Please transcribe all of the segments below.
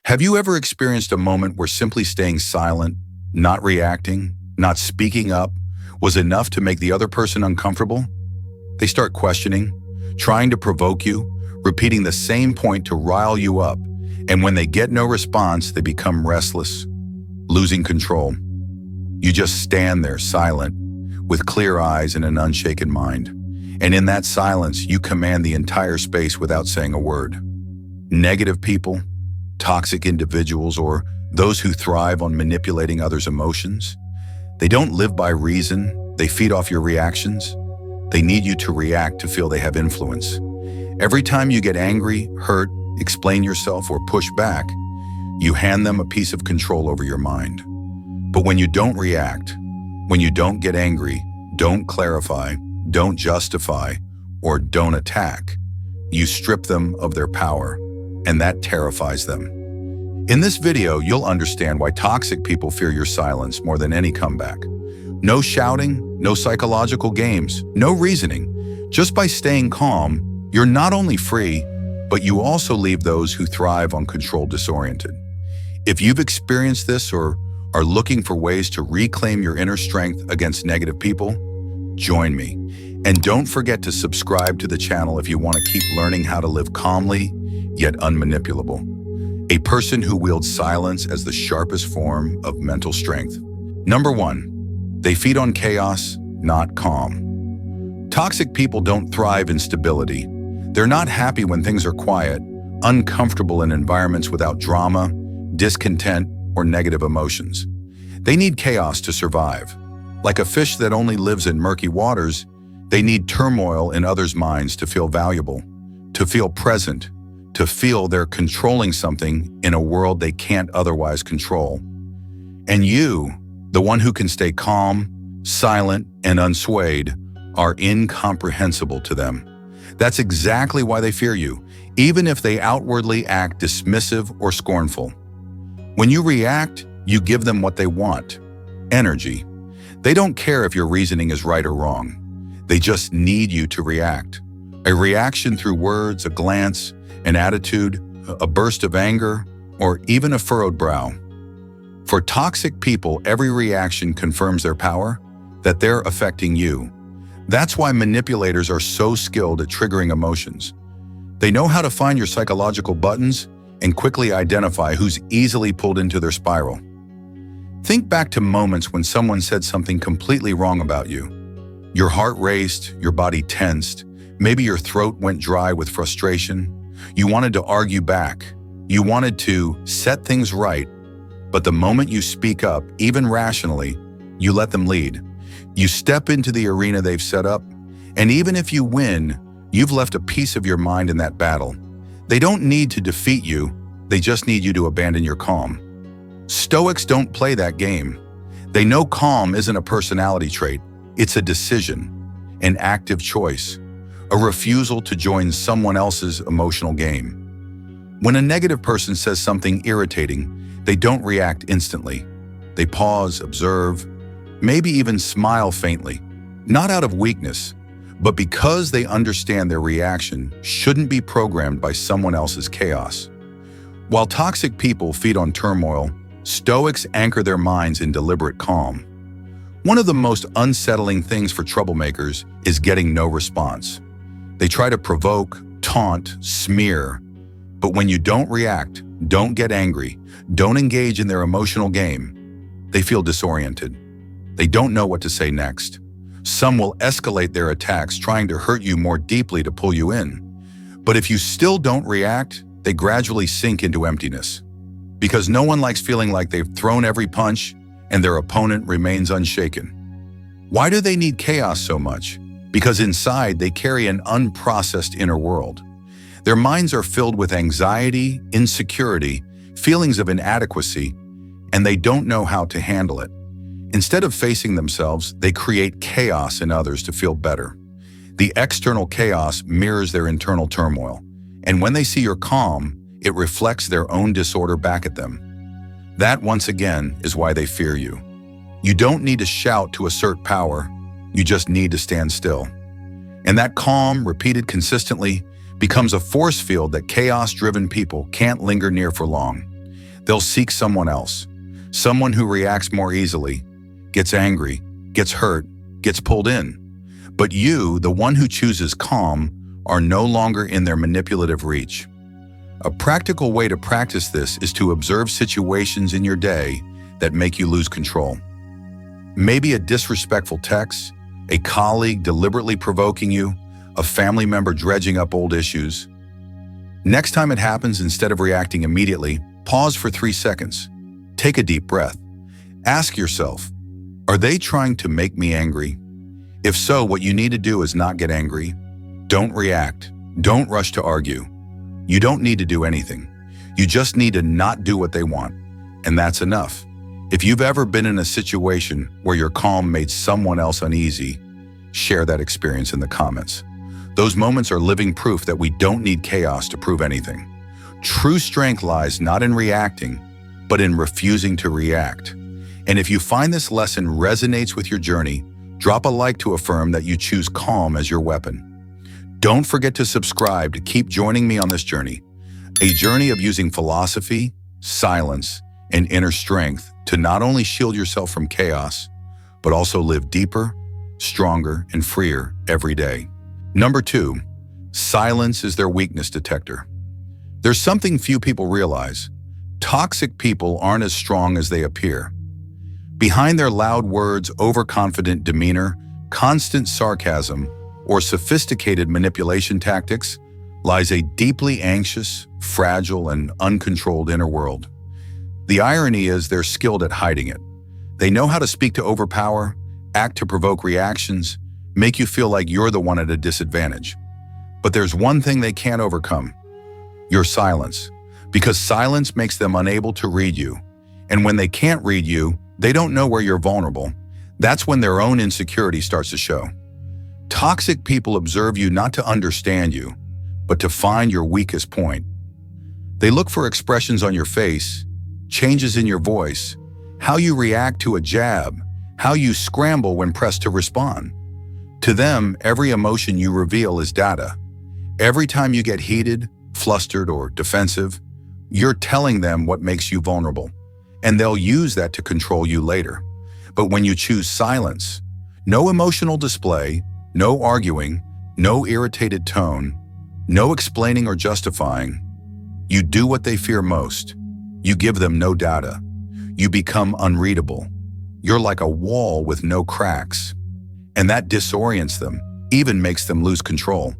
Have you ever experienced a moment where simply staying silent, not reacting, not speaking up, was enough to make the other person uncomfortable? They start questioning, trying to provoke you, repeating the same point to rile you up, and when they get no response, they become restless, losing control. You just stand there silent, with clear eyes and an unshaken mind. And in that silence, you command the entire space without saying a word. Negative people, toxic individuals, or those who thrive on manipulating others' emotions, they don't live by reason, they feed off your reactions. They need you to react to feel they have influence. Every time you get angry, hurt, explain yourself, or push back, you hand them a piece of control over your mind. But when you don't react, when you don't get angry, don't clarify, don't justify, or don't attack, you strip them of their power, and that terrifies them. In this video, you'll understand why toxic people fear your silence more than any comeback. No shouting, no psychological games, no reasoning. Just by staying calm, you're not only free, but you also leave those who thrive on control disoriented. If you've experienced this or are looking for ways to reclaim your inner strength against negative people, join me. And don't forget to subscribe to the channel if you want to keep learning how to live calmly, yet unmanipulable. A person who wields silence as the sharpest form of mental strength. Number 1, they feed on chaos, not calm. Toxic people don't thrive in stability. They're not happy when things are quiet, uncomfortable in environments without drama, discontent, or negative emotions. They need chaos to survive. Like a fish that only lives in murky waters, they need turmoil in others' minds to feel valuable, to feel present, to feel they're controlling something in a world they can't otherwise control. And you, the one who can stay calm, silent, and unswayed, are incomprehensible to them. That's exactly why they fear you, even if they outwardly act dismissive or scornful. When you react, you give them what they want: energy. They don't care if your reasoning is right or wrong. They just need you to react. A reaction through words, a glance, an attitude, a burst of anger, or even a furrowed brow. For toxic people, every reaction confirms their power, that they're affecting you. That's why manipulators are so skilled at triggering emotions. They know how to find your psychological buttons and quickly identify who's easily pulled into their spiral. Think back to moments when someone said something completely wrong about you. Your heart raced, your body tensed, maybe your throat went dry with frustration. You wanted to argue back. You wanted to set things right, but the moment you speak up, even rationally, you let them lead. You step into the arena they've set up, and even if you win, you've left a piece of your mind in that battle. They don't need to defeat you, they just need you to abandon your calm. Stoics don't play that game. They know calm isn't a personality trait, it's a decision, an active choice, a refusal to join someone else's emotional game. When a negative person says something irritating, they don't react instantly. They pause, observe, maybe even smile faintly, not out of weakness, but because they understand their reaction shouldn't be programmed by someone else's chaos. While toxic people feed on turmoil, Stoics anchor their minds in deliberate calm. One of the most unsettling things for troublemakers is getting no response. They try to provoke, taunt, smear, but when you don't react, don't get angry, don't engage in their emotional game, they feel disoriented. They don't know what to say next. Some will escalate their attacks, trying to hurt you more deeply to pull you in. But if you still don't react, they gradually sink into emptiness. Because no one likes feeling like they've thrown every punch and their opponent remains unshaken. Why do they need chaos so much? Because inside they carry an unprocessed inner world. Their minds are filled with anxiety, insecurity, feelings of inadequacy, and they don't know how to handle it. Instead of facing themselves, they create chaos in others to feel better. The external chaos mirrors their internal turmoil, and when they see you're calm, it reflects their own disorder back at them. That, once again, is why they fear you. You don't need to shout to assert power, you just need to stand still. And that calm, repeated consistently, becomes a force field that chaos-driven people can't linger near for long. They'll seek someone else, someone who reacts more easily, gets angry, gets hurt, gets pulled in. But you, the one who chooses calm, are no longer in their manipulative reach. A practical way to practice this is to observe situations in your day that make you lose control. Maybe a disrespectful text, a colleague deliberately provoking you, a family member dredging up old issues. Next time it happens, instead of reacting immediately, pause for 3 seconds. Take a deep breath. Ask yourself, are they trying to make me angry? If so, what you need to do is not get angry. Don't react. Don't rush to argue. You don't need to do anything. You just need to not do what they want. And that's enough. If you've ever been in a situation where your calm made someone else uneasy, share that experience in the comments. Those moments are living proof that we don't need chaos to prove anything. True strength lies not in reacting, but in refusing to react. And if you find this lesson resonates with your journey, drop a like to affirm that you choose calm as your weapon. Don't forget to subscribe to keep joining me on this journey, a journey of using philosophy, silence, and inner strength to not only shield yourself from chaos, but also live deeper, stronger, and freer every day. Number 2, silence is their weakness detector. There's something few people realize. Toxic people aren't as strong as they appear. Behind their loud words, overconfident demeanor, constant sarcasm, or sophisticated manipulation tactics lies a deeply anxious, fragile, and uncontrolled inner world. The irony is they're skilled at hiding it. They know how to speak to overpower, act to provoke reactions, make you feel like you're the one at a disadvantage. But there's one thing they can't overcome: your silence. Because silence makes them unable to read you. And when they can't read you, they don't know where you're vulnerable. That's when their own insecurity starts to show. Toxic people observe you not to understand you, but to find your weakest point. They look for expressions on your face, changes in your voice, how you react to a jab, how you scramble when pressed to respond. To them, every emotion you reveal is data. Every time you get heated, flustered, or defensive, you're telling them what makes you vulnerable, and they'll use that to control you later. But when you choose silence, no emotional display, no arguing, no irritated tone, no explaining or justifying, you do what they fear most. You give them no data. You become unreadable. You're like a wall with no cracks. And that disorients them, even makes them lose control,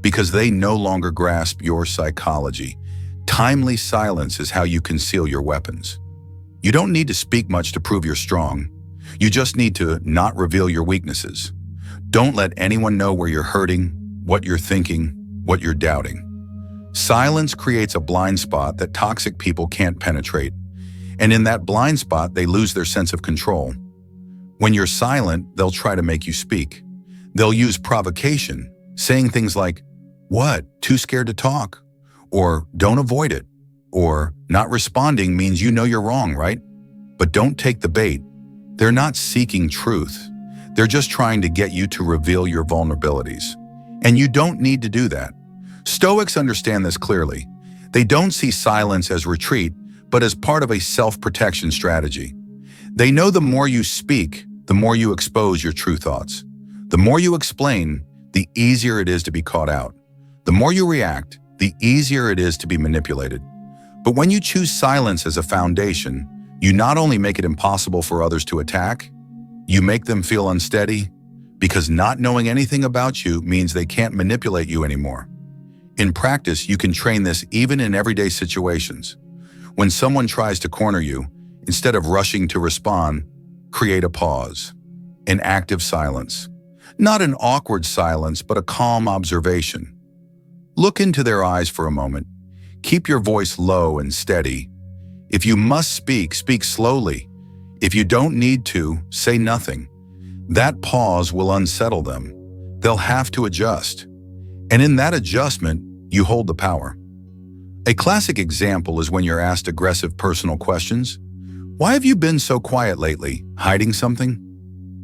because they no longer grasp your psychology. Timely silence is how you conceal your weapons. You don't need to speak much to prove you're strong. You just need to not reveal your weaknesses. Don't let anyone know where you're hurting, what you're thinking, what you're doubting. Silence creates a blind spot that toxic people can't penetrate. And in that blind spot, they lose their sense of control. When you're silent, they'll try to make you speak. They'll use provocation, saying things like, "What? Too scared to talk?" Or "Don't avoid it." Or "Not responding means you know you're wrong, right?" But don't take the bait. They're not seeking truth. They're just trying to get you to reveal your vulnerabilities. And you don't need to do that. Stoics understand this clearly. They don't see silence as retreat, but as part of a self-protection strategy. They know the more you speak, the more you expose your true thoughts. The more you explain, the easier it is to be caught out. The more you react, the easier it is to be manipulated. But when you choose silence as a foundation, you not only make it impossible for others to attack, you make them feel unsteady, because not knowing anything about you means they can't manipulate you anymore. In practice, you can train this even in everyday situations. When someone tries to corner you, instead of rushing to respond, create a pause, an active silence. Not an awkward silence, but a calm observation. Look into their eyes for a moment. Keep your voice low and steady. If you must speak, speak slowly. If you don't need to, say nothing. That pause will unsettle them. They'll have to adjust. And in that adjustment, you hold the power. A classic example is when you're asked aggressive personal questions. "Why have you been so quiet lately? Hiding something?"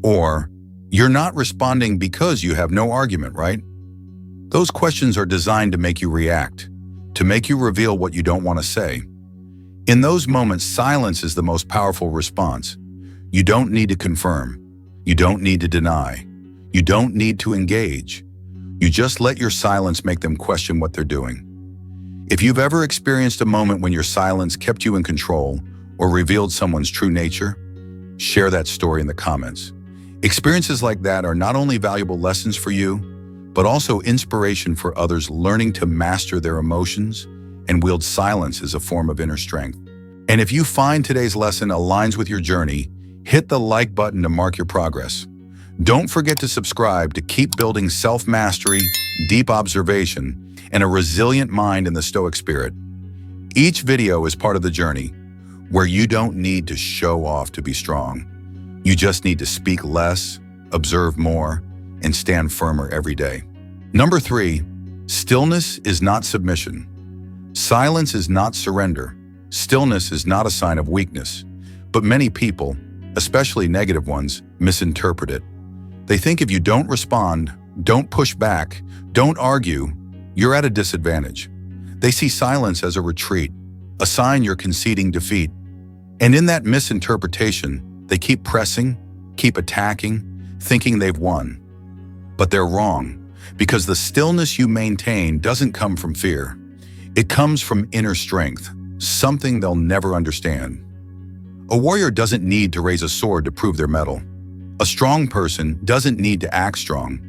Or, "You're not responding because you have no argument, right?" Those questions are designed to make you react, to make you reveal what you don't want to say. In those moments, silence is the most powerful response. You don't need to confirm. You don't need to deny. You don't need to engage. You just let your silence make them question what they're doing. If you've ever experienced a moment when your silence kept you in control or revealed someone's true nature, share that story in the comments. Experiences like that are not only valuable lessons for you, but also inspiration for others learning to master their emotions and wield silence as a form of inner strength. And if you find today's lesson aligns with your journey, hit the like button to mark your progress. Don't forget to subscribe to keep building self-mastery, deep observation, and a resilient mind in the Stoic spirit. Each video is part of the journey, where you don't need to show off to be strong. You just need to speak less, observe more, and stand firmer every day. Number 3, stillness is not submission. Silence is not surrender. Stillness is not a sign of weakness, but many people, especially negative ones, misinterpret it. They think if you don't respond, don't push back, don't argue, you're at a disadvantage. They see silence as a retreat, a sign you're conceding defeat. And in that misinterpretation, they keep pressing, keep attacking, thinking they've won. But they're wrong, because the stillness you maintain doesn't come from fear. It comes from inner strength, something they'll never understand. A warrior doesn't need to raise a sword to prove their mettle. A strong person doesn't need to act strong.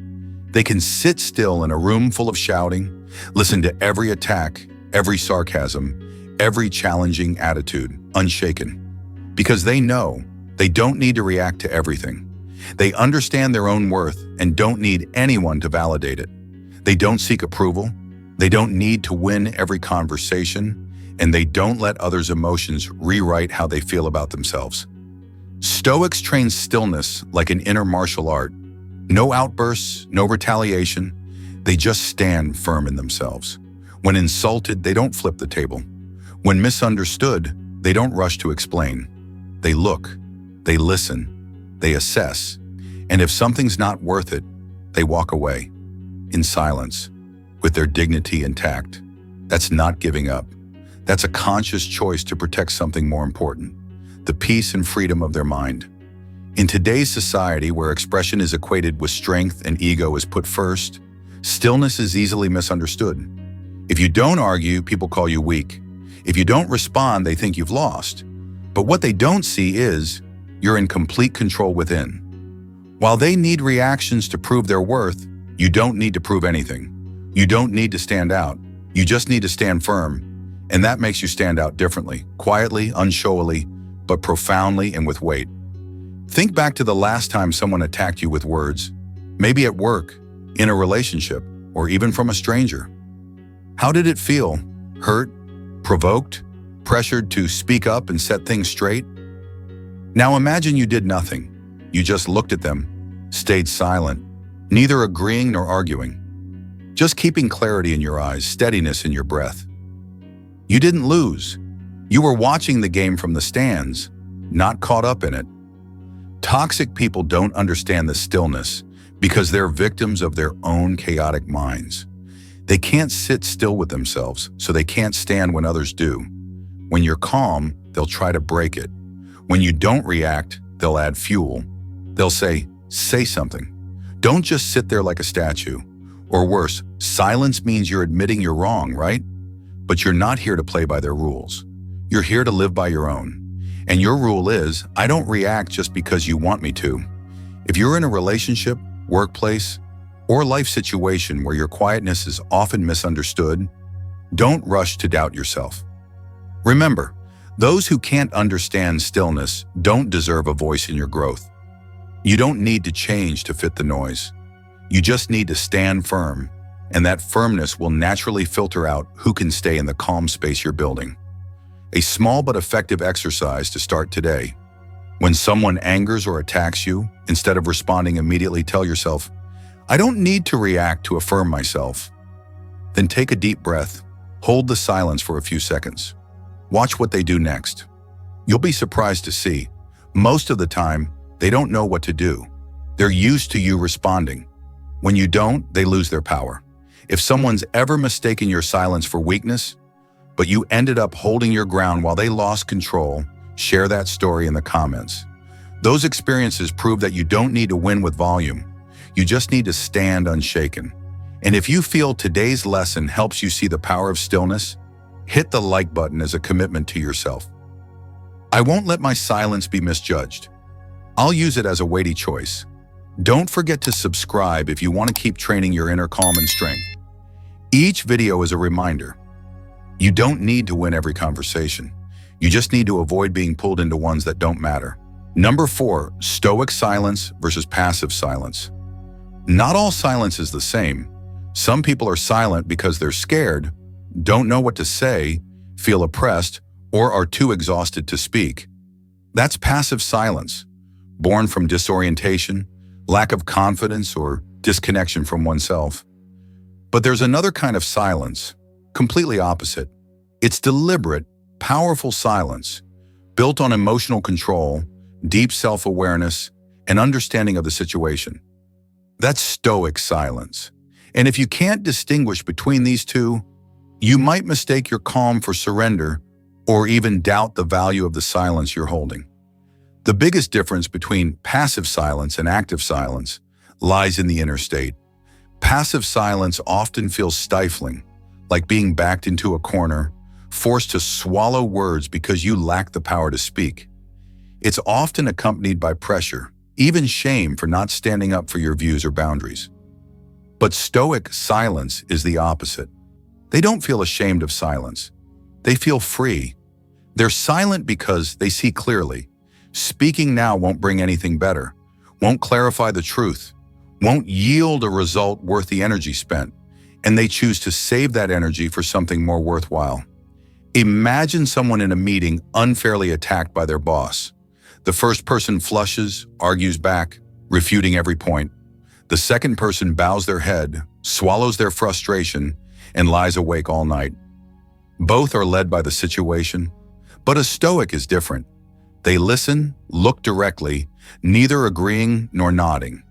They can sit still in a room full of shouting, listen to every attack, every sarcasm, every challenging attitude, unshaken. Because they know they don't need to react to everything. They understand their own worth and don't need anyone to validate it. They don't seek approval. They don't need to win every conversation, and they don't let others' emotions rewrite how they feel about themselves. Stoics train stillness like an inner martial art. No outbursts, no retaliation. They just stand firm in themselves. When insulted, they don't flip the table. When misunderstood, they don't rush to explain. They look, they listen, they assess, and if something's not worth it, they walk away, in silence, with their dignity intact. That's not giving up. That's a conscious choice to protect something more important, the peace and freedom of their mind. In today's society where expression is equated with strength and ego is put first, stillness is easily misunderstood. If you don't argue, people call you weak. If you don't respond, they think you've lost. But what they don't see is you're in complete control within. While they need reactions to prove their worth, you don't need to prove anything. You don't need to stand out. You just need to stand firm. And that makes you stand out differently, quietly, unshowily, but profoundly and with weight. Think back to the last time someone attacked you with words, maybe at work, in a relationship, or even from a stranger. How did it feel? Hurt? Provoked? Pressured to speak up and set things straight? Now imagine you did nothing. You just looked at them, stayed silent, neither agreeing nor arguing. Just keeping clarity in your eyes, steadiness in your breath. You didn't lose. You were watching the game from the stands, not caught up in it. Toxic people don't understand the stillness because they're victims of their own chaotic minds. They can't sit still with themselves, so they can't stand when others do. When you're calm, they'll try to break it. When you don't react, they'll add fuel. They'll say something. Don't just sit there like a statue. Or worse, silence means you're admitting you're wrong, right? But you're not here to play by their rules. You're here to live by your own. And your rule is, I don't react just because you want me to. If you're in a relationship, workplace, or life situation where your quietness is often misunderstood, don't rush to doubt yourself. Remember, those who can't understand stillness don't deserve a voice in your growth. You don't need to change to fit the noise. You just need to stand firm, and that firmness will naturally filter out who can stay in the calm space you're building. A small but effective exercise to start today. When someone angers or attacks you, instead of responding immediately, tell yourself, I don't need to react to affirm myself. Then take a deep breath, hold the silence for a few seconds. Watch what they do next. You'll be surprised to see, most of the time, they don't know what to do. They're used to you responding. When you don't, they lose their power. If someone's ever mistaken your silence for weakness, but you ended up holding your ground while they lost control. Share that story in the comments. Those experiences prove that you don't need to win with volume. You just need to stand unshaken. And if you feel today's lesson helps you see the power of stillness, hit the like button as a commitment to yourself. I won't let my silence be misjudged. I'll use it as a weighty choice. Don't forget to subscribe if you want to keep training your inner calm and strength. Each video is a reminder. You don't need to win every conversation. You just need to avoid being pulled into ones that don't matter. Number 4, Stoic silence versus passive silence. Not all silence is the same. Some people are silent because they're scared, don't know what to say, feel oppressed, or are too exhausted to speak. That's passive silence, born from disorientation, lack of confidence, or disconnection from oneself. But there's another kind of silence, completely opposite. It's deliberate, powerful silence, built on emotional control, deep self-awareness, and understanding of the situation. That's Stoic silence. And if you can't distinguish between these two, you might mistake your calm for surrender or even doubt the value of the silence you're holding. The biggest difference between passive silence and active silence lies in the inner state. Passive silence often feels stifling, like being backed into a corner, forced to swallow words because you lack the power to speak. It's often accompanied by pressure, even shame for not standing up for your views or boundaries. But Stoic silence is the opposite. They don't feel ashamed of silence. They feel free. They're silent because they see clearly. Speaking now won't bring anything better, won't clarify the truth, won't yield a result worth the energy spent, and they choose to save that energy for something more worthwhile. Imagine someone in a meeting unfairly attacked by their boss. The first person flushes, argues back, refuting every point. The second person bows their head, swallows their frustration, and lies awake all night. Both are led by the situation, but a Stoic is different. They listen, look directly, neither agreeing nor nodding.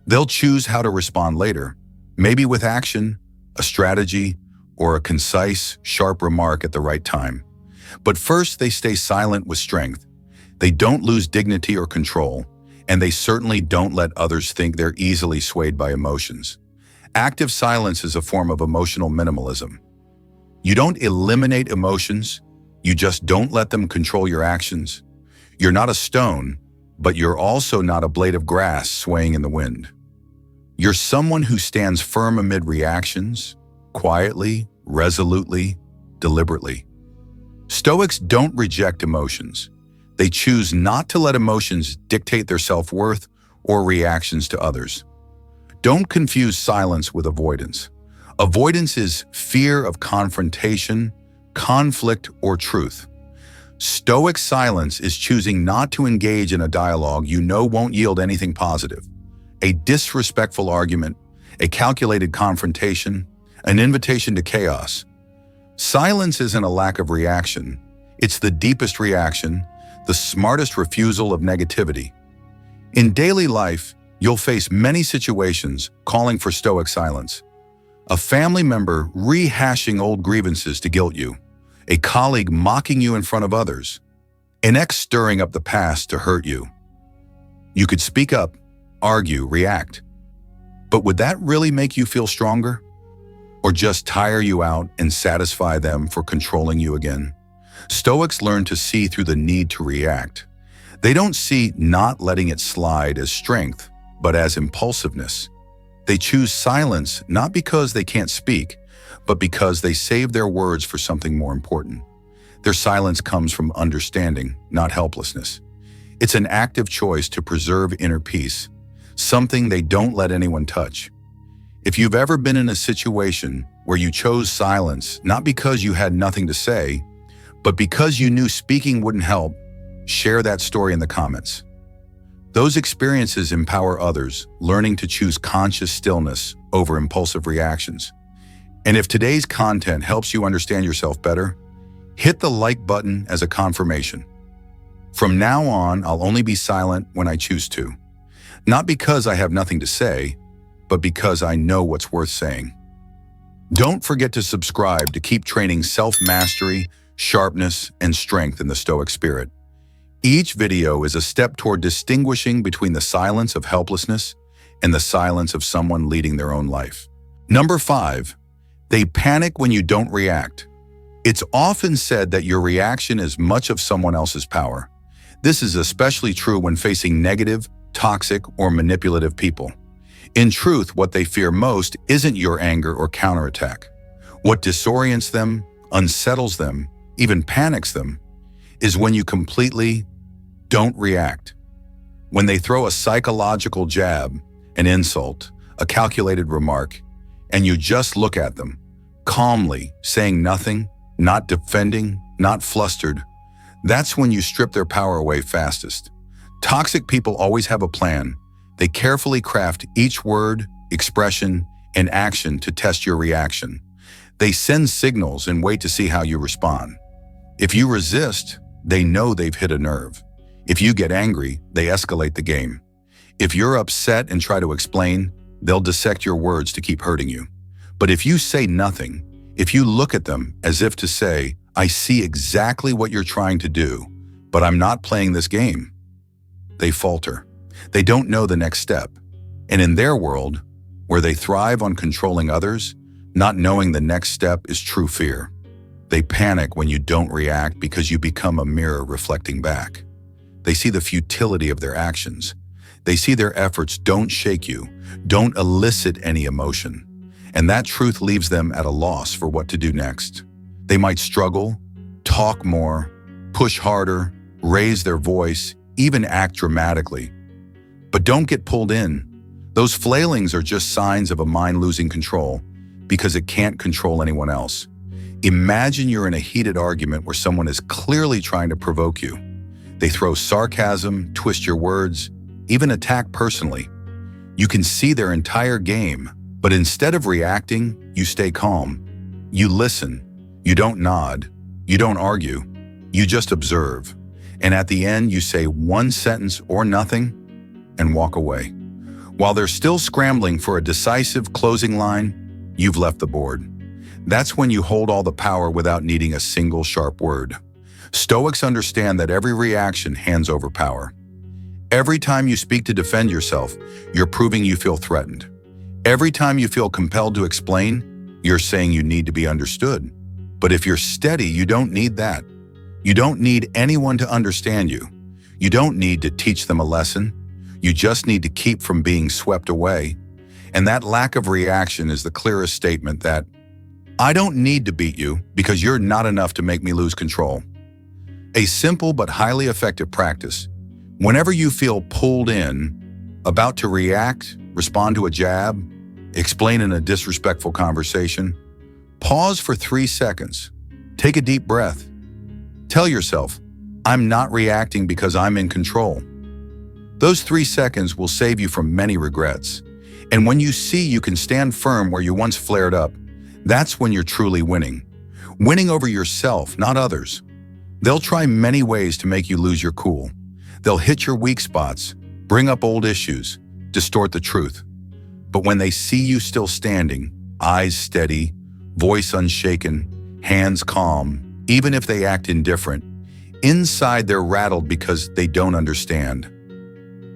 They'll choose how to respond later, maybe with action, a strategy, or a concise, sharp remark at the right time. But first, they stay silent with strength. They don't lose dignity or control, and they certainly don't let others think they're easily swayed by emotions. Active silence is a form of emotional minimalism. You don't eliminate emotions, you just don't let them control your actions. You're not a stone, but you're also not a blade of grass swaying in the wind. You're someone who stands firm amid reactions, quietly, resolutely, deliberately. Stoics don't reject emotions. They choose not to let emotions dictate their self-worth or reactions to others. Don't confuse silence with avoidance. Avoidance is fear of confrontation, conflict, or truth. Stoic silence is choosing not to engage in a dialogue you know won't yield anything positive. A disrespectful argument, a calculated confrontation, an invitation to chaos. Silence isn't a lack of reaction. It's the deepest reaction, the smartest refusal of negativity. In daily life, you'll face many situations calling for Stoic silence. A family member rehashing old grievances to guilt you, a colleague mocking you in front of others, an ex stirring up the past to hurt you. You could speak up, argue, react. But would that really make you feel stronger? Or just tire you out and satisfy them for controlling you again? Stoics learn to see through the need to react. They don't see not letting it slide as strength, but as impulsiveness. They choose silence not because they can't speak, but because they save their words for something more important. Their silence comes from understanding, not helplessness. It's an active choice to preserve inner peace, something they don't let anyone touch. If you've ever been in a situation where you chose silence, not because you had nothing to say, but because you knew speaking wouldn't help, share that story in the comments. Those experiences empower others, learning to choose conscious stillness over impulsive reactions. And if today's content helps you understand yourself better, hit the like button as a confirmation. From now on, I'll only be silent when I choose to. Not because I have nothing to say, but because I know what's worth saying. Don't forget to subscribe to keep training self-mastery, sharpness, and strength in the Stoic spirit. Each video is a step toward distinguishing between the silence of helplessness and the silence of someone leading their own life. Number 5, they panic when you don't react. It's often said that your reaction is much of someone else's power. This is especially true when facing negative, toxic, or manipulative people. In truth, what they fear most isn't your anger or counterattack. What disorients them, unsettles them, even panics them, is when you completely don't react. When they throw a psychological jab, an insult, a calculated remark, and you just look at them, calmly, saying nothing, not defending, not flustered, that's when you strip their power away fastest. Toxic people always have a plan. They carefully craft each word, expression, and action to test your reaction. They send signals and wait to see how you respond. If you resist, they know they've hit a nerve. If you get angry, they escalate the game. If you're upset and try to explain, they'll dissect your words to keep hurting you. But if you say nothing, if you look at them as if to say, I see exactly what you're trying to do, but I'm not playing this game, they falter. They don't know the next step. And in their world, where they thrive on controlling others, not knowing the next step is true fear. They panic when you don't react because you become a mirror reflecting back. They see the futility of their actions. They see their efforts don't shake you, don't elicit any emotion. And that truth leaves them at a loss for what to do next. They might struggle, talk more, push harder, raise their voice, even act dramatically. But don't get pulled in. Those flailings are just signs of a mind losing control because it can't control anyone else. Imagine you're in a heated argument where someone is clearly trying to provoke you. They throw sarcasm, twist your words, even attack personally. You can see their entire game, but instead of reacting, you stay calm. You listen. You don't nod. You don't argue. You just observe. And at the end, you say one sentence or nothing and walk away. While they're still scrambling for a decisive closing line, you've left the board. That's when you hold all the power without needing a single sharp word. Stoics understand that every reaction hands over power. Every time you speak to defend yourself, you're proving you feel threatened. Every time you feel compelled to explain, you're saying you need to be understood. But if you're steady, you don't need that. You don't need anyone to understand you. You don't need to teach them a lesson. You just need to keep from being swept away. And that lack of reaction is the clearest statement that, I don't need to beat you because you're not enough to make me lose control. A simple but highly effective practice. Whenever you feel pulled in, about to react, respond to a jab, explain in a disrespectful conversation, pause for 3 seconds. Take a deep breath. Tell yourself, I'm not reacting because I'm in control. Those 3 seconds will save you from many regrets. And when you see you can stand firm where you once flared up, that's when you're truly winning. Winning over yourself, not others. They'll try many ways to make you lose your cool. They'll hit your weak spots, bring up old issues, distort the truth. But when they see you still standing, eyes steady, voice unshaken, hands calm, even if they act indifferent, inside they're rattled because they don't understand.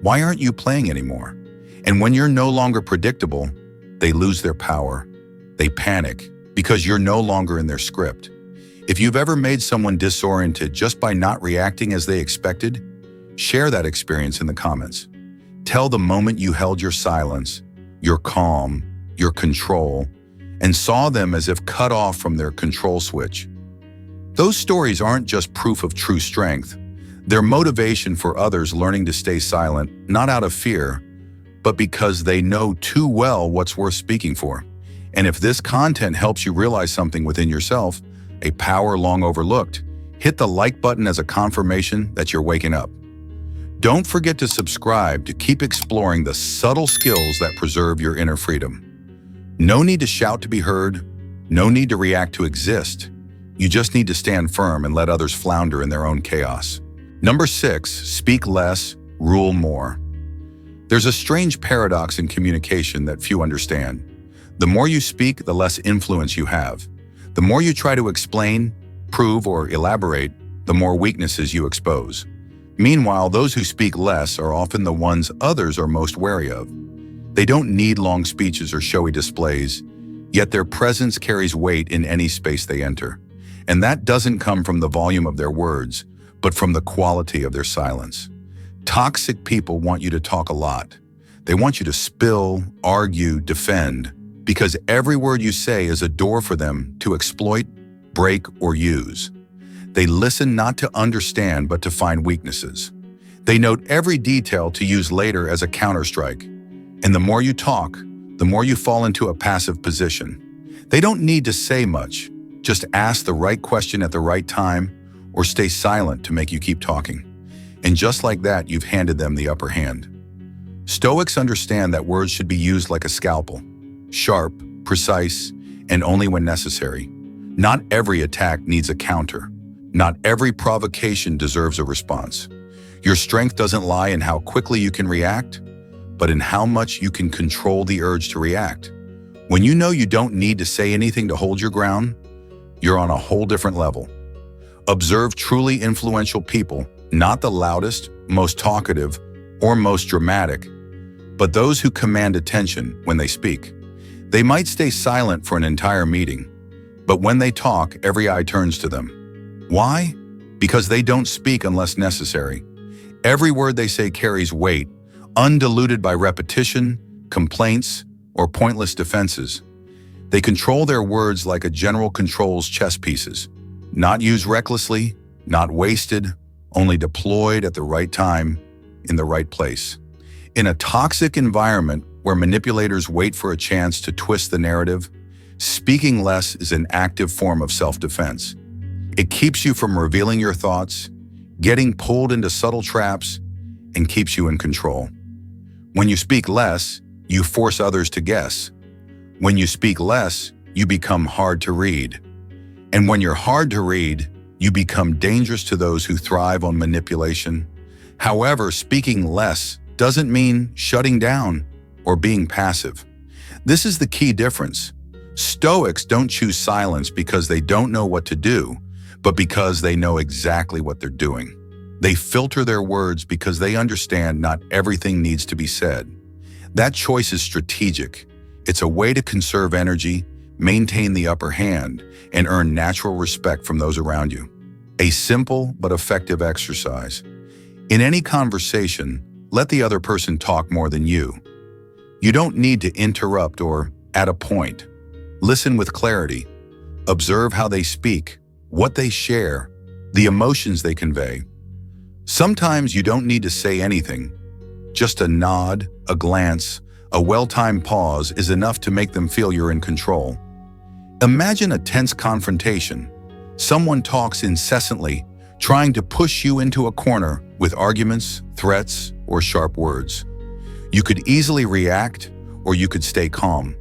Why aren't you playing anymore? And when you're no longer predictable, they lose their power. They panic because you're no longer in their script. If you've ever made someone disoriented just by not reacting as they expected, share that experience in the comments. Tell the moment you held your silence, your calm, your control, and saw them as if cut off from their control switch. Those stories aren't just proof of true strength. They're motivation for others learning to stay silent, not out of fear, but because they know too well what's worth speaking for. And if this content helps you realize something within yourself, a power long overlooked, hit the like button as a confirmation that you're waking up. Don't forget to subscribe to keep exploring the subtle skills that preserve your inner freedom. No need to shout to be heard, no need to react to exist. You just need to stand firm and let others flounder in their own chaos. Number 6, speak less, rule more. There's a strange paradox in communication that few understand. The more you speak, the less influence you have. The more you try to explain, prove, or elaborate, the more weaknesses you expose. Meanwhile, those who speak less are often the ones others are most wary of. They don't need long speeches or showy displays, yet their presence carries weight in any space they enter. And that doesn't come from the volume of their words, but from the quality of their silence. Toxic people want you to talk a lot. They want you to spill, argue, defend, because every word you say is a door for them to exploit, break, or use. They listen not to understand, but to find weaknesses. They note every detail to use later as a counterstrike. And the more you talk, the more you fall into a passive position. They don't need to say much. Just ask the right question at the right time, or stay silent to make you keep talking. And just like that, you've handed them the upper hand. Stoics understand that words should be used like a scalpel, sharp, precise, and only when necessary. Not every attack needs a counter. Not every provocation deserves a response. Your strength doesn't lie in how quickly you can react, but in how much you can control the urge to react. When you know you don't need to say anything to hold your ground, you're on a whole different level. Observe truly influential people, not the loudest, most talkative, or most dramatic, but those who command attention when they speak. They might stay silent for an entire meeting, but when they talk, every eye turns to them. Why? Because they don't speak unless necessary. Every word they say carries weight, undiluted by repetition, complaints, or pointless defenses. They control their words like a general controls chess pieces, not used recklessly, not wasted, only deployed at the right time, in the right place. In a toxic environment where manipulators wait for a chance to twist the narrative, speaking less is an active form of self-defense. It keeps you from revealing your thoughts, getting pulled into subtle traps, and keeps you in control. When you speak less, you force others to guess. When you speak less, you become hard to read. And when you're hard to read, you become dangerous to those who thrive on manipulation. However, speaking less doesn't mean shutting down or being passive. This is the key difference. Stoics don't choose silence because they don't know what to do, but because they know exactly what they're doing. They filter their words because they understand not everything needs to be said. That choice is strategic. It's a way to conserve energy, maintain the upper hand, and earn natural respect from those around you. A simple but effective exercise. In any conversation, let the other person talk more than you. You don't need to interrupt or add a point. Listen with clarity. Observe how they speak, what they share, the emotions they convey. Sometimes you don't need to say anything. Just a nod, a glance, a well-timed pause is enough to make them feel you're in control. Imagine a tense confrontation. Someone talks incessantly, trying to push you into a corner with arguments, threats, or sharp words. You could easily react, or you could stay calm.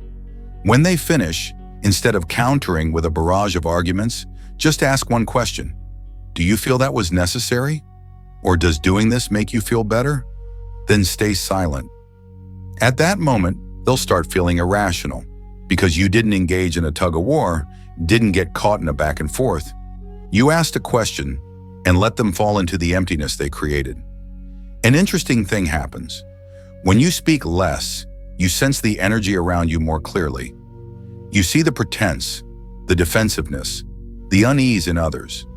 When they finish, instead of countering with a barrage of arguments, just ask one question. Do you feel that was necessary? Or does doing this make you feel better? Then stay silent. At that moment, they'll start feeling irrational because you didn't engage in a tug-of-war, didn't get caught in a back and forth. You asked a question and let them fall into the emptiness they created. An interesting thing happens. When you speak less, you sense the energy around you more clearly. You see the pretense, the defensiveness, the unease in others.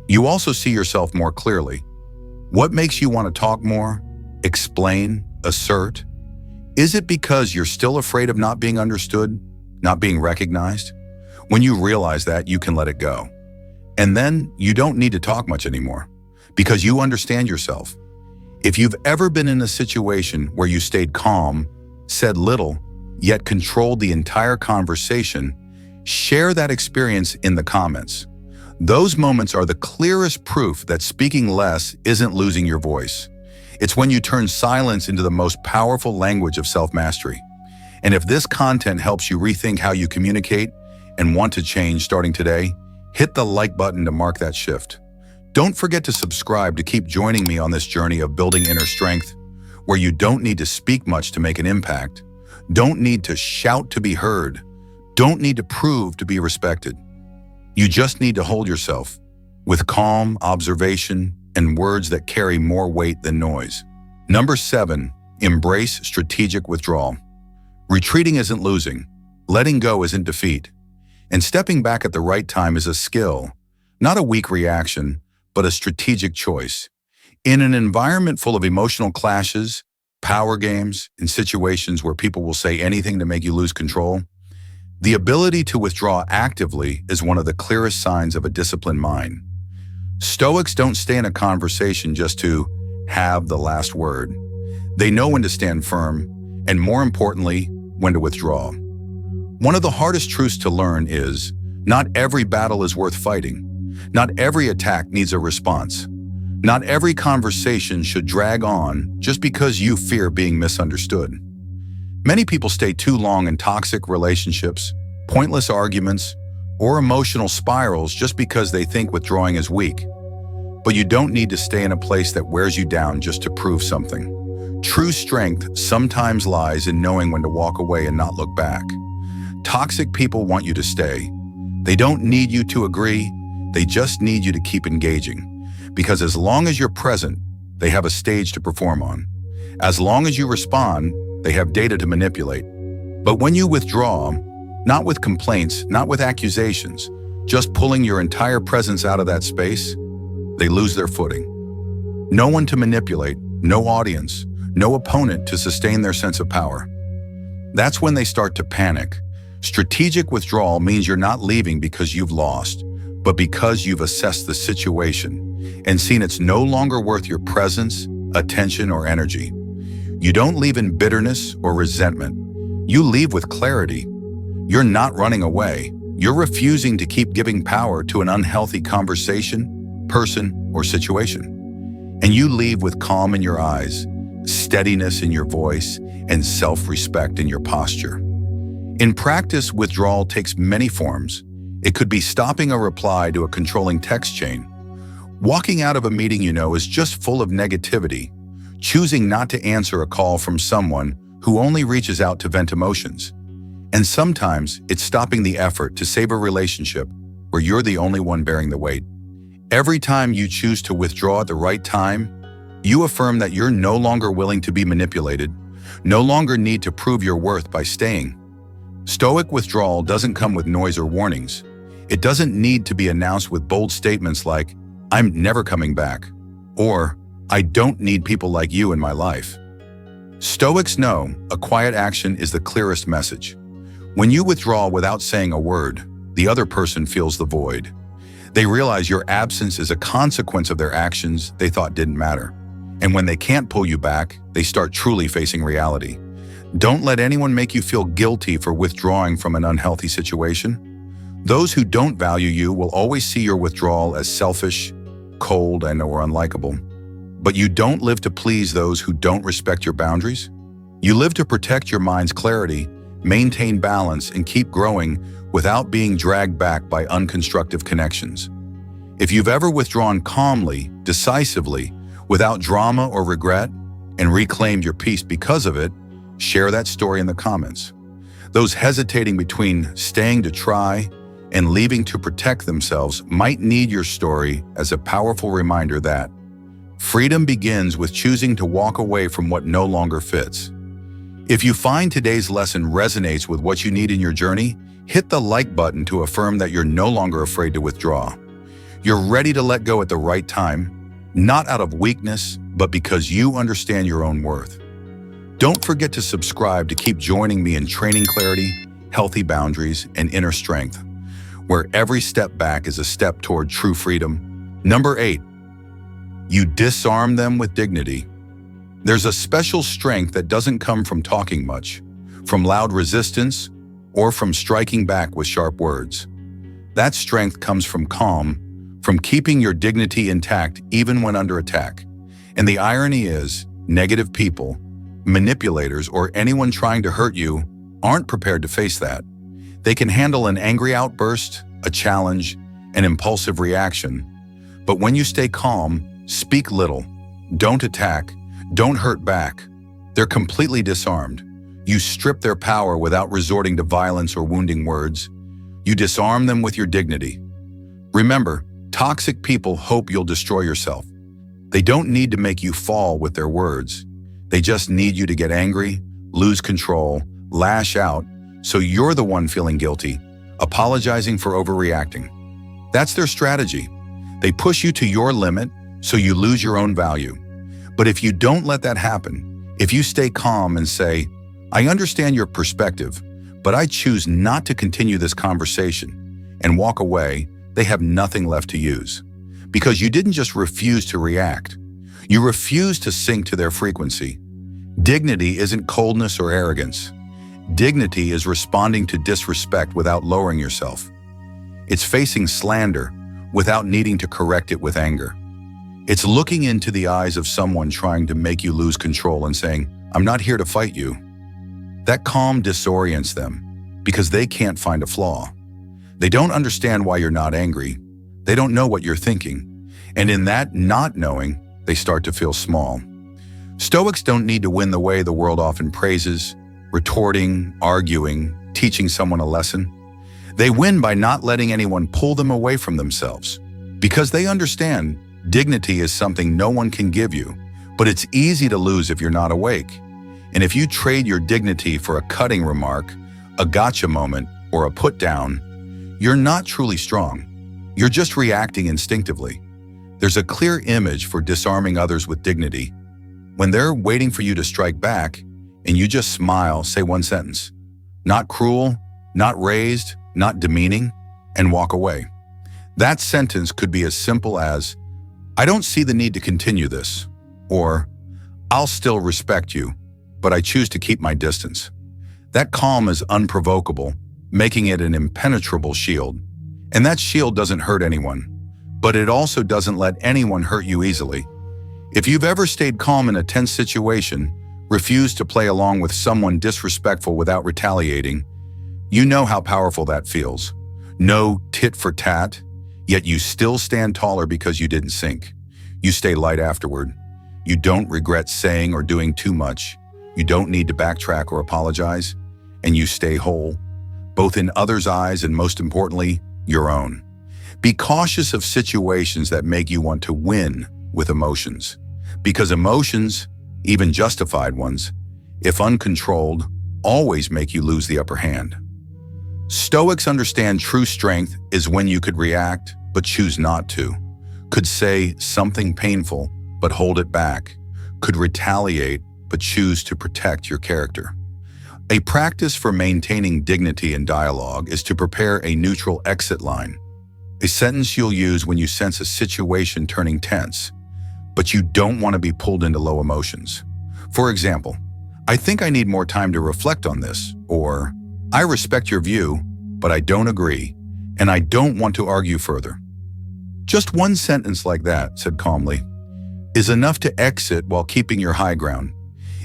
You also see yourself more clearly. What makes you want to talk more, explain, assert? Is it because you're still afraid of not being understood, not being recognized? When you realize that, you can let it go. And then you don't need to talk much anymore because you understand yourself. If you've ever been in a situation where you stayed calm, said little, yet controlled the entire conversation, share that experience in the comments. Those moments are the clearest proof that speaking less isn't losing your voice. It's when you turn silence into the most powerful language of self-mastery. And if this content helps you rethink how you communicate and want to change starting today, hit the like button to mark that shift. Don't forget to subscribe to keep joining me on this journey of building inner strength, where you don't need to speak much to make an impact, don't need to shout to be heard, don't need to prove to be respected. You just need to hold yourself with calm observation and words that carry more weight than noise. Number 7, embrace strategic withdrawal. Retreating isn't losing, letting go isn't defeat, and stepping back at the right time is a skill, not a weak reaction, but a strategic choice. In an environment full of emotional clashes, power games, and situations where people will say anything to make you lose control, the ability to withdraw actively is one of the clearest signs of a disciplined mind. Stoics don't stay in a conversation just to have the last word. They know when to stand firm, and more importantly, when to withdraw. One of the hardest truths to learn is, not every battle is worth fighting. Not every attack needs a response. Not every conversation should drag on just because you fear being misunderstood. Many people stay too long in toxic relationships, pointless arguments, or emotional spirals just because they think withdrawing is weak. But you don't need to stay in a place that wears you down just to prove something. True strength sometimes lies in knowing when to walk away and not look back. Toxic people want you to stay. They don't need you to agree, they just need you to keep engaging. Because as long as you're present, they have a stage to perform on. As long as you respond, they have data to manipulate. But when you withdraw, not with complaints, not with accusations, just pulling your entire presence out of that space, they lose their footing. No one to manipulate, no audience, no opponent to sustain their sense of power. That's when they start to panic. Strategic withdrawal means you're not leaving because you've lost, but because you've assessed the situation and seen it's no longer worth your presence, attention, or energy. You don't leave in bitterness or resentment. You leave with clarity. You're not running away. You're refusing to keep giving power to an unhealthy conversation, person, or situation. And you leave with calm in your eyes, steadiness in your voice, and self-respect in your posture. In practice, withdrawal takes many forms. It could be stopping a reply to a controlling text chain, walking out of a meeting you know is just full of negativity, choosing not to answer a call from someone who only reaches out to vent emotions. And sometimes it's stopping the effort to save a relationship where you're the only one bearing the weight. Every time you choose to withdraw at the right time, you affirm that you're no longer willing to be manipulated, no longer need to prove your worth by staying. Stoic withdrawal doesn't come with noise or warnings. It doesn't need to be announced with bold statements like, "I'm never coming back," or "I don't need people like you in my life." Stoics know a quiet action is the clearest message. When you withdraw without saying a word, the other person feels the void. They realize your absence is a consequence of their actions they thought didn't matter. And when they can't pull you back, they start truly facing reality. Don't let anyone make you feel guilty for withdrawing from an unhealthy situation. Those who don't value you will always see your withdrawal as selfish, cold, and/or unlikable. But you don't live to please those who don't respect your boundaries. You live to protect your mind's clarity, maintain balance, and keep growing without being dragged back by unconstructive connections. If you've ever withdrawn calmly, decisively, without drama or regret, and reclaimed your peace because of it, share that story in the comments. Those hesitating between staying to try and leaving to protect themselves might need your story as a powerful reminder that freedom begins with choosing to walk away from what no longer fits. If you find today's lesson resonates with what you need in your journey, hit the like button to affirm that you're no longer afraid to withdraw. You're ready to let go at the right time, not out of weakness, but because you understand your own worth. Don't forget to subscribe to keep joining me in training clarity, healthy boundaries, and inner strength, where every step back is a step toward true freedom. Number 8, you disarm them with dignity. There's a special strength that doesn't come from talking much, from loud resistance, or from striking back with sharp words. That strength comes from calm, from keeping your dignity intact even when under attack. And the irony is, negative people, manipulators, or anyone trying to hurt you aren't prepared to face that. They can handle an angry outburst, a challenge, an impulsive reaction. But when you stay calm, speak little, don't attack, don't hurt back, they're completely disarmed. You strip their power without resorting to violence or wounding words. You disarm them with your dignity. Remember, toxic people hope you'll destroy yourself. They don't need to make you fall with their words. They just need you to get angry, lose control, lash out, so you're the one feeling guilty, apologizing for overreacting. That's their strategy. They push you to your limit so you lose your own value. But if you don't let that happen, if you stay calm and say, I understand your perspective, but I choose not to continue this conversation, and walk away, they have nothing left to use. Because you didn't just refuse to react. You refused to sink to their frequency. Dignity isn't coldness or arrogance. Dignity is responding to disrespect without lowering yourself. It's facing slander without needing to correct it with anger. It's looking into the eyes of someone trying to make you lose control and saying, I'm not here to fight you. That calm disorients them because they can't find a flaw. They don't understand why you're not angry. They don't know what you're thinking. And in that not knowing, they start to feel small. Stoics don't need to win the way the world often praises, retorting, arguing, teaching someone a lesson. They win by not letting anyone pull them away from themselves. Because they understand dignity is something no one can give you, but it's easy to lose if you're not awake. And if you trade your dignity for a cutting remark, a gotcha moment, or a put down, you're not truly strong. You're just reacting instinctively. There's a clear image for disarming others with dignity. When they're waiting for you to strike back, and you just smile, say one sentence. Not cruel, not raised, not demeaning, and walk away. That sentence could be as simple as, I don't see the need to continue this, or I'll still respect you, but I choose to keep my distance. That calm is unprovocable, making it an impenetrable shield. And that shield doesn't hurt anyone, but it also doesn't let anyone hurt you easily. If you've ever stayed calm in a tense situation, refused to play along with someone disrespectful without retaliating, you know how powerful that feels. No tit for tat, yet you still stand taller because you didn't sink. You stay light afterward. You don't regret saying or doing too much. You don't need to backtrack or apologize, and you stay whole, both in others' eyes and most importantly, your own. Be cautious of situations that make you want to win with emotions, because emotions, even justified ones, if uncontrolled, always make you lose the upper hand. Stoics understand true strength is when you could react but choose not to, could say something painful but hold it back, could retaliate but choose to protect your character. A practice for maintaining dignity in dialogue is to prepare a neutral exit line, a sentence you'll use when you sense a situation turning tense, but you don't want to be pulled into low emotions. For example, I think I need more time to reflect on this, or I respect your view, but I don't agree, and I don't want to argue further. Just one sentence like that, said calmly, is enough to exit while keeping your high ground.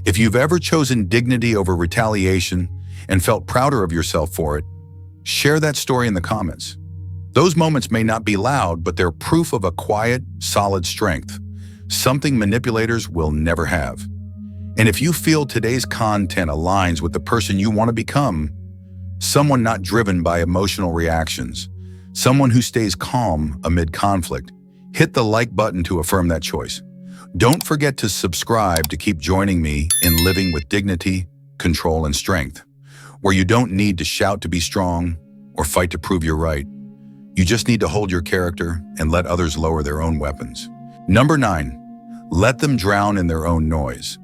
If you've ever chosen dignity over retaliation and felt prouder of yourself for it, share that story in the comments. Those moments may not be loud, but they're proof of a quiet, solid strength, something manipulators will never have. And if you feel today's content aligns with the person you want to become, someone not driven by emotional reactions, someone who stays calm amid conflict, hit the like button to affirm that choice. Don't forget to subscribe to keep joining me in living with dignity, control, and strength, where you don't need to shout to be strong or fight to prove you're right. You just need to hold your character and let others lower their own weapons. Number 9, let them drown in their own noise.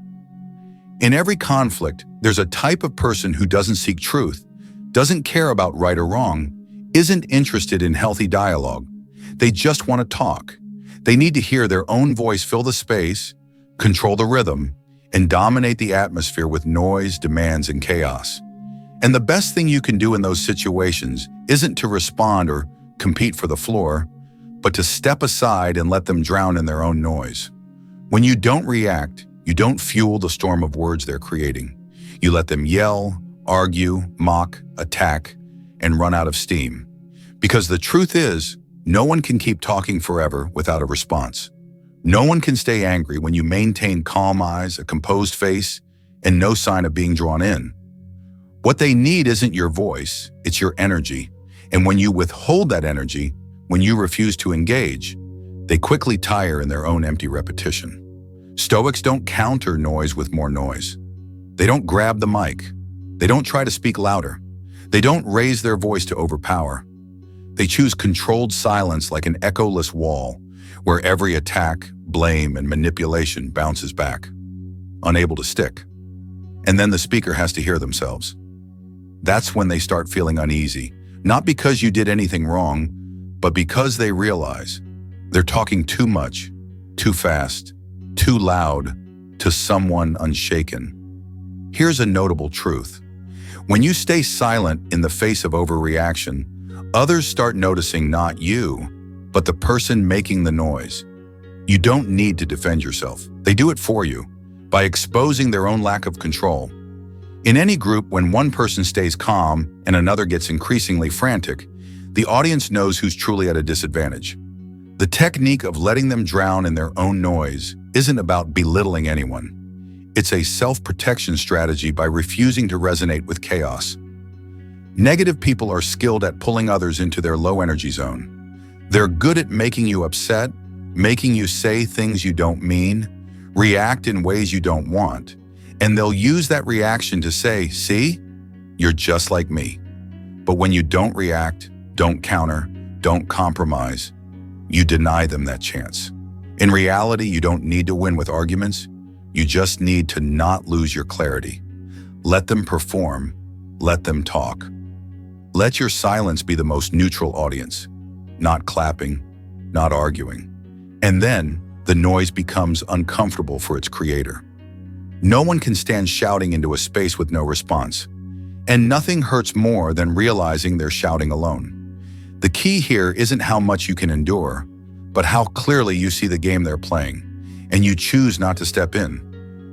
In every conflict, there's a type of person who doesn't seek truth, doesn't care about right or wrong, isn't interested in healthy dialogue. They just want to talk. They need to hear their own voice fill the space, control the rhythm, and dominate the atmosphere with noise, demands, and chaos. And the best thing you can do in those situations isn't to respond or compete for the floor, but to step aside and let them drown in their own noise. When you don't react, you don't fuel the storm of words they're creating. You let them yell, argue, mock, attack, and run out of steam. Because the truth is, no one can keep talking forever without a response. No one can stay angry when you maintain calm eyes, a composed face, and no sign of being drawn in. What they need isn't your voice, it's your energy. And when you withhold that energy, when you refuse to engage, they quickly tire in their own empty repetition. Stoics don't counter noise with more noise. They don't grab the mic. They don't try to speak louder. They don't raise their voice to overpower. They choose controlled silence like an echoless wall, where every attack, blame, and manipulation bounces back, unable to stick. And then the speaker has to hear themselves. That's when they start feeling uneasy, not because you did anything wrong, but because they realize they're talking too much, too fast, too loud to someone unshaken. Here's a notable truth. When you stay silent in the face of overreaction, others start noticing not you, but the person making the noise. You don't need to defend yourself. They do it for you by exposing their own lack of control. In any group, when one person stays calm and another gets increasingly frantic, the audience knows who's truly at a disadvantage. The technique of letting them drown in their own noise isn't about belittling anyone. It's a self-protection strategy by refusing to resonate with chaos. Negative people are skilled at pulling others into their low-energy zone. They're good at making you upset, making you say things you don't mean, react in ways you don't want, and they'll use that reaction to say, "See, you're just like me." But when you don't react, don't counter, don't compromise, you deny them that chance. In reality, you don't need to win with arguments. You just need to not lose your clarity. Let them perform. Let them talk. Let your silence be the most neutral audience, not clapping, not arguing. And then the noise becomes uncomfortable for its creator. No one can stand shouting into a space with no response. And nothing hurts more than realizing they're shouting alone. The key here isn't how much you can endure, but how clearly you see the game they're playing, and you choose not to step in.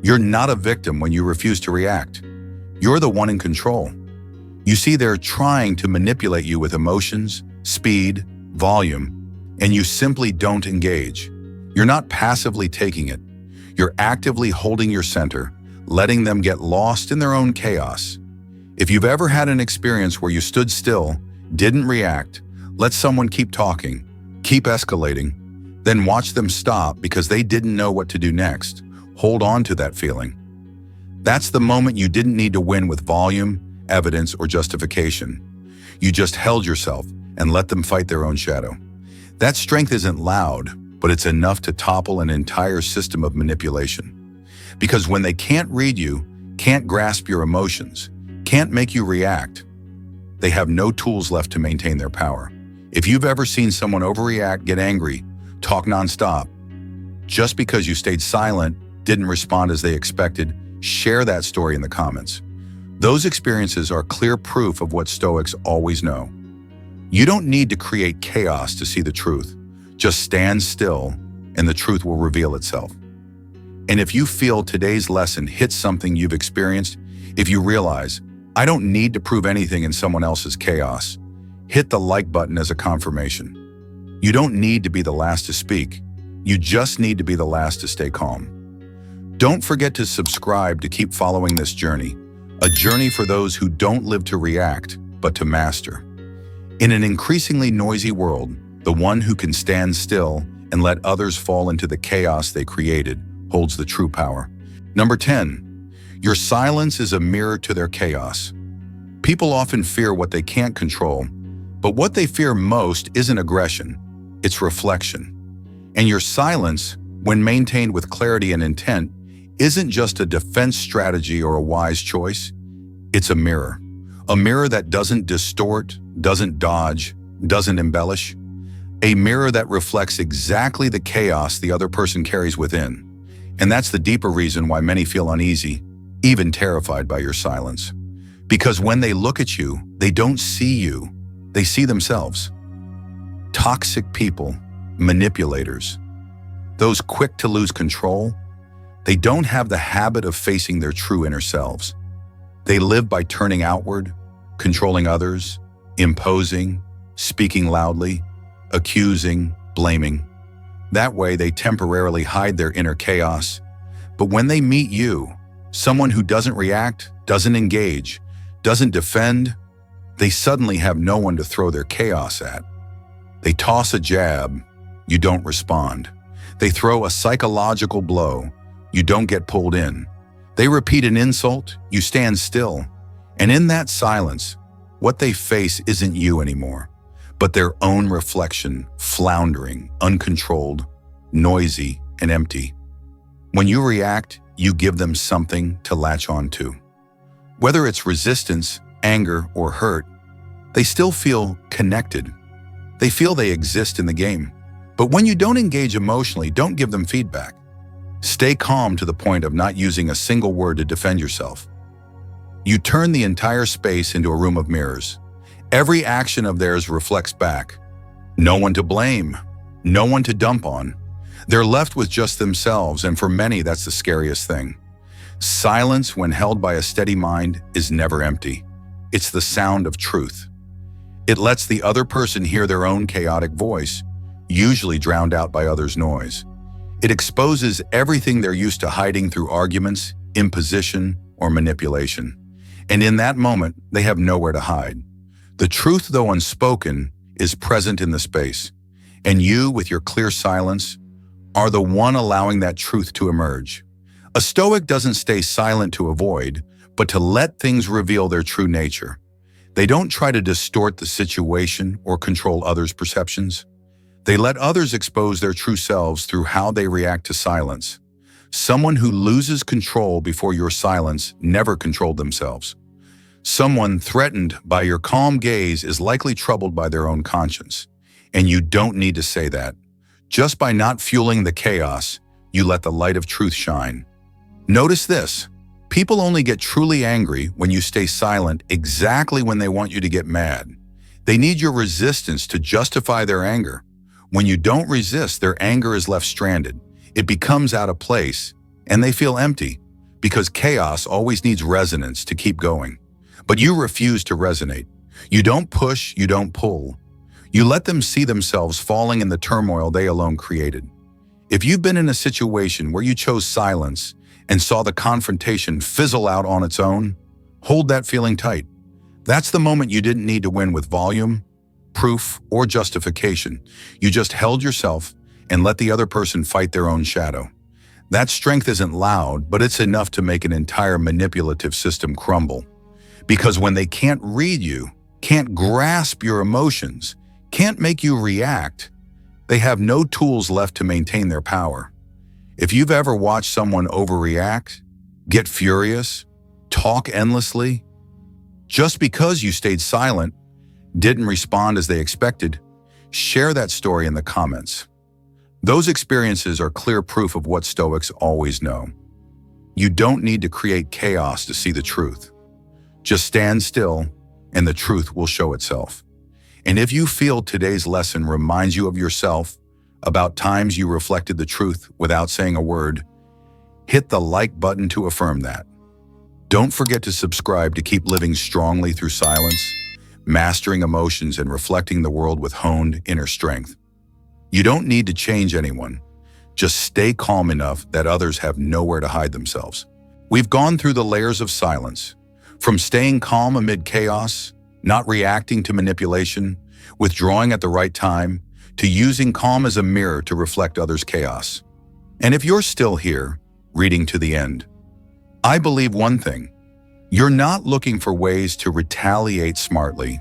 You're not a victim when you refuse to react. You're the one in control. You see, they're trying to manipulate you with emotions, speed, volume, and you simply don't engage. You're not passively taking it. You're actively holding your center, letting them get lost in their own chaos. If you've ever had an experience where you stood still, didn't react, let someone keep talking, keep escalating, then watch them stop because they didn't know what to do next. Hold on to that feeling. That's the moment you didn't need to win with volume, evidence, or justification. You just held yourself and let them fight their own shadow. That strength isn't loud, but it's enough to topple an entire system of manipulation. Because when they can't read you, can't grasp your emotions, can't make you react, they have no tools left to maintain their power. If you've ever seen someone overreact, get angry, talk nonstop, just because you stayed silent, didn't respond as they expected, share that story in the comments. Those experiences are clear proof of what Stoics always know. You don't need to create chaos to see the truth. Just stand still and the truth will reveal itself. And if you feel today's lesson hits something you've experienced, if you realize, I don't need to prove anything in someone else's chaos, hit the like button as a confirmation. You don't need to be the last to speak. You just need to be the last to stay calm. Don't forget to subscribe to keep following this journey, a journey for those who don't live to react, but to master. In an increasingly noisy world, the one who can stand still and let others fall into the chaos they created holds the true power. Number 10, your silence is a mirror to their chaos. People often fear what they can't control, but what they fear most isn't aggression, it's reflection. And your silence, when maintained with clarity and intent, isn't just a defense strategy or a wise choice, it's a mirror. A mirror that doesn't distort, doesn't dodge, doesn't embellish. A mirror that reflects exactly the chaos the other person carries within. And that's the deeper reason why many feel uneasy, even terrified by your silence. Because when they look at you, they don't see you, they see themselves. Toxic people, manipulators, those quick to lose control, they don't have the habit of facing their true inner selves. They live by turning outward, controlling others, imposing, speaking loudly, accusing, blaming. That way, they temporarily hide their inner chaos. But when they meet you, someone who doesn't react, doesn't engage, doesn't defend, they suddenly have no one to throw their chaos at. They toss a jab, you don't respond. They throw a psychological blow, you don't get pulled in. They repeat an insult, you stand still. And in that silence, what they face isn't you anymore, but their own reflection, floundering, uncontrolled, noisy, and empty. When you react, you give them something to latch onto. Whether it's resistance, anger, or hurt, they still feel connected. They feel they exist in the game. But when you don't engage emotionally, don't give them feedback. Stay calm to the point of not using a single word to defend yourself. You turn the entire space into a room of mirrors. Every action of theirs reflects back. No one to blame, no one to dump on. They're left with just themselves, and for many, that's the scariest thing. Silence, when held by a steady mind, is never empty. It's the sound of truth. It lets the other person hear their own chaotic voice, usually drowned out by others' noise. It exposes everything they're used to hiding through arguments, imposition, or manipulation. And in that moment, they have nowhere to hide. The truth, though unspoken, is present in the space. And you, with your clear silence, are the one allowing that truth to emerge. A Stoic doesn't stay silent to avoid, but to let things reveal their true nature. They don't try to distort the situation or control others' perceptions. They let others expose their true selves through how they react to silence. Someone who loses control before your silence never controlled themselves. Someone threatened by your calm gaze is likely troubled by their own conscience. And you don't need to say that. Just by not fueling the chaos, you let the light of truth shine. Notice this. People only get truly angry when you stay silent exactly when they want you to get mad. They need your resistance to justify their anger. When you don't resist, their anger is left stranded. It becomes out of place, and they feel empty, because chaos always needs resonance to keep going. But you refuse to resonate. You don't push, you don't pull. You let them see themselves falling in the turmoil they alone created. If you've been in a situation where you chose silence and saw the confrontation fizzle out on its own, hold that feeling tight. That's the moment you didn't need to win with volume, proof, or justification. You just held yourself and let the other person fight their own shadow. That strength isn't loud, but it's enough to make an entire manipulative system crumble. Because when they can't read you, can't grasp your emotions, can't make you react, they have no tools left to maintain their power. If you've ever watched someone overreact, get furious, talk endlessly, just because you stayed silent, didn't respond as they expected, share that story in the comments. Those experiences are clear proof of what Stoics always know. You don't need to create chaos to see the truth. Just stand still, and the truth will show itself. And if you feel today's lesson reminds you of yourself, about times you reflected the truth without saying a word, hit the like button to affirm that. Don't forget to subscribe to keep living strongly through silence, mastering emotions and reflecting the world with honed inner strength. You don't need to change anyone. Just stay calm enough that others have nowhere to hide themselves. We've gone through the layers of silence, from staying calm amid chaos, not reacting to manipulation, withdrawing at the right time, to using calm as a mirror to reflect others' chaos. And if you're still here, reading to the end, I believe one thing. You're not looking for ways to retaliate smartly.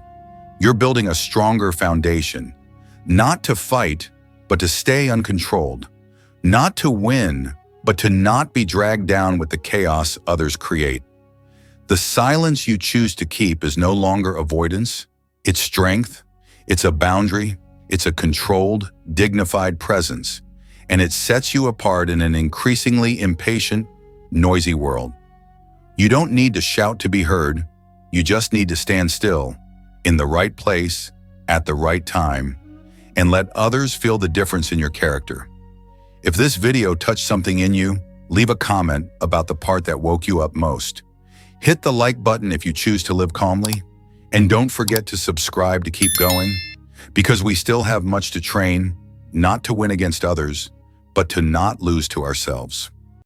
You're building a stronger foundation, not to fight, but to stay uncontrolled, not to win, but to not be dragged down with the chaos others create. The silence you choose to keep is no longer avoidance, it's strength, it's a boundary, it's a controlled, dignified presence, and it sets you apart in an increasingly impatient, noisy world. You don't need to shout to be heard, you just need to stand still, in the right place, at the right time, and let others feel the difference in your character. If this video touched something in you, leave a comment about the part that woke you up most. Hit the like button if you choose to live calmly, and don't forget to subscribe to keep going, because we still have much to train, not to win against others, but to not lose to ourselves.